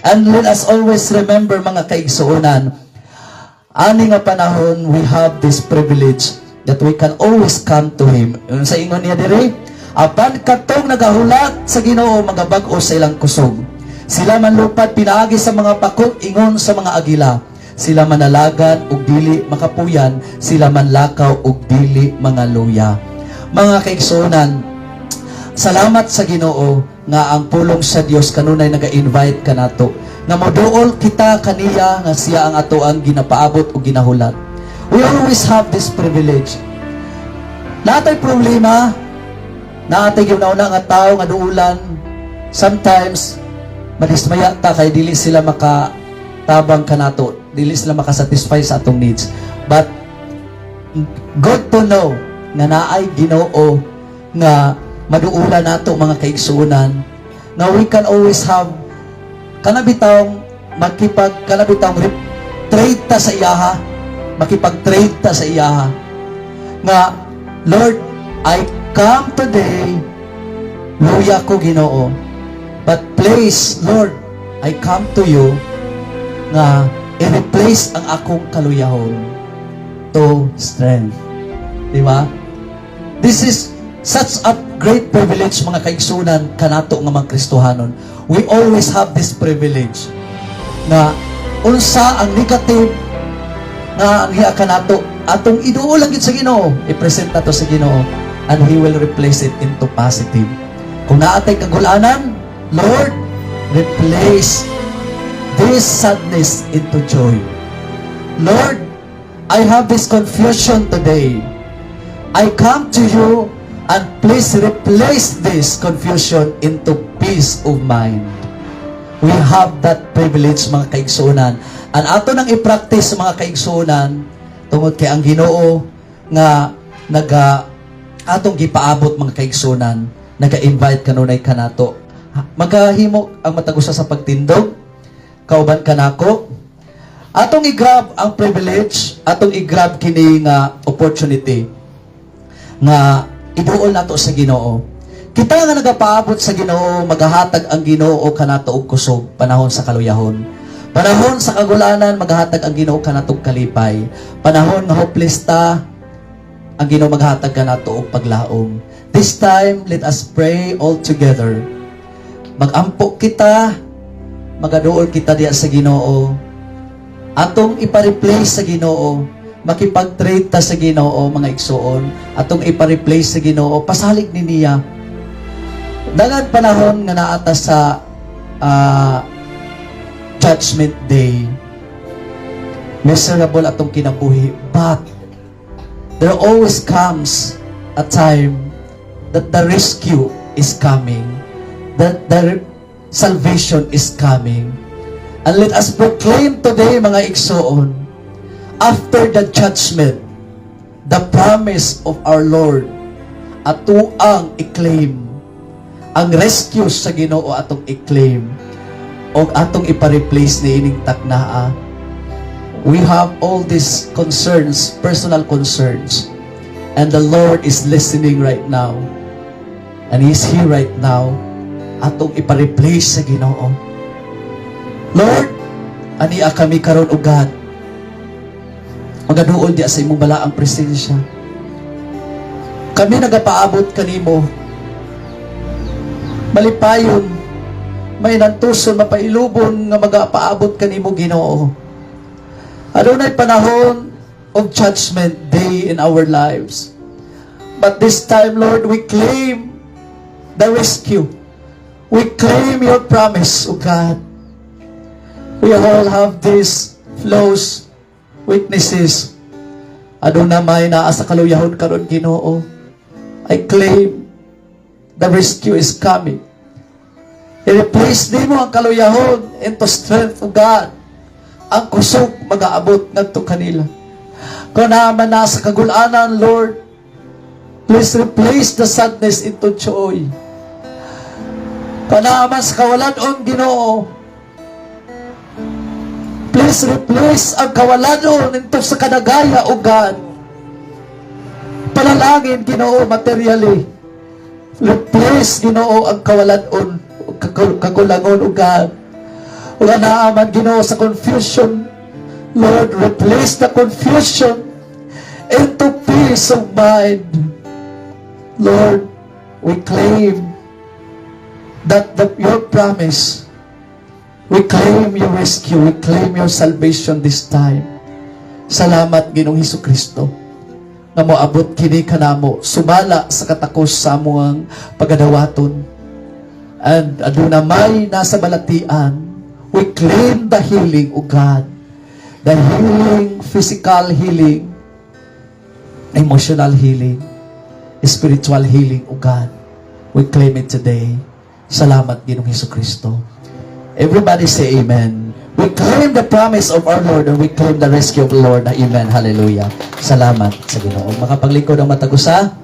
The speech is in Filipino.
And let us always remember, mga kaigsuonan, ani nga panahon, we have this privilege that we can always come to Him. Yung sa ingon niya diri, apan katong nagahulat sa Ginoo, mga bag-o sa ilang kusog. Sila manlupad pinaagi sa mga pakot, ingon sa mga agila. Sila manalagan ug dili makapuyan, sila manlakaw ug dili mga luya. Mga kaigsuonan, salamat sa Ginoo nga ang pulong sa Dios kanunay naga-invite kanato nga moduol kita kaniya nga siya ang ato ang ginapaabot o ginahulat. We always have this privilege. Natay problema, natay ginauna nga tao nga duulan, sometimes madismaya ta kay dili sila makatabang kanato, dili sila makasatisfy sa atong needs. But good to know nga naay Ginoo nga maduulan nato, mga kaigsuonan, nga we can always have kanabitang trade ta sa iyaha, makipag-trade ta sa iyaha nga, Lord, I come today, luya ko Ginoo, but please, Lord, I come to you nga i-replace ang akong kaluyahon to strength. Di ba? This is such a great privilege, mga kaigsunan, kanato nga mga Kristohanon. We always have this privilege na unsa ang negative nga ang hiya kanato, atong iduol lang gid sa Ginoo, i-present nato sa Ginoo, and He will replace it into positive. Kung naatay kagulanan, Lord, replace this sadness into joy. Lord, I have this confusion today. I come to you, and please replace this confusion into peace of mind. We have that privilege, mga kaigsuonan. And ato nang i-practice, mga kaigsuonan, tungod kay ang Ginoo nga atong gipaabot, mga kaigsuonan, naga-invite kanunay kanato. Magahimo ang matagusa sa pagtindog, kauban kanako. Atong i-grab ang privilege, atong i-grab kini nga opportunity nga iduol nato sa Ginoo. Kita nga nagapaabot sa Ginoo, magahatag ang Ginoo kanato og kusog panahon sa kaluyahon. Panahon sa kagulanan, magahatag ang Ginoo kanato og kalipay. Panahon nga hopeless ta, ang Ginoo magahatag kanato og paglaom. This time, let us pray all together. Mag-ampo kita, magaduol kita diya sa Ginoo. Atong ipa-replace sa Ginoo, makipag-trade ta sa Ginoo, mga igsuon, atong ipa-replace sa Ginoo, pasalig ni niya. Dagan panahon nga naata sa Judgment Day, miserable atong kinabuhi, but there always comes a time that the rescue is coming, that the salvation is coming. And let us proclaim today, mga igsuon, after the judgment, the promise of our Lord, ato ang i-claim, ang rescue sa Ginoo atong i-claim, o atong ipa-replace ni ining taknaa. We have all these concerns, personal concerns, and the Lord is listening right now, and He's here right now, atong ipa-replace sa Ginoo. Lord, ania kami karon og God, magaduol diya sa imong balaang presensya. Kami nagapaabot kanimo, malipayon, may nantuson, mapailubon nga magapaabot kanimo Ginoo. Adunay panahon of judgment day in our lives. But this time, Lord, we claim the rescue. We claim your promise, O God. We all have these flaws, weaknesses. Aduna may naa sa kaluyahon karon Ginoo. I claim the rescue is coming. I-replace din mo ang kaluyahon into strength of God. Ang kusog mag-aabot ngadto kanila. Kung naman na sa kagulanan, Lord, please replace the sadness into joy. Kung naman sa kawalan-on, Ginoo, please replace ang kawalan-on into sa kadagaya, O God. Panalangin, Ginoo, materially. Replace, Ginoo, ang kawalan-on, kagulangon, O God. Wala naaman, Ginoo, sa confusion. Lord, replace the confusion into peace of mind. Lord, we claim that your promise, we claim your rescue, we claim your salvation this time. Salamat, Ginoong Hesukristo, na moabot kini kanamo, sumala sa katakos sa amuang pagadawaton. And aduna may nasa balatian, we claim the healing, O God. The healing, physical healing, emotional healing, spiritual healing, O God. We claim it today. Salamat, Ginoong Hesukristo. Everybody say amen. We claim the promise of our Lord and we claim the rescue of the Lord. Amen. Hallelujah. Salamat sa Ginoo. Makapaglingkod ang matagusa.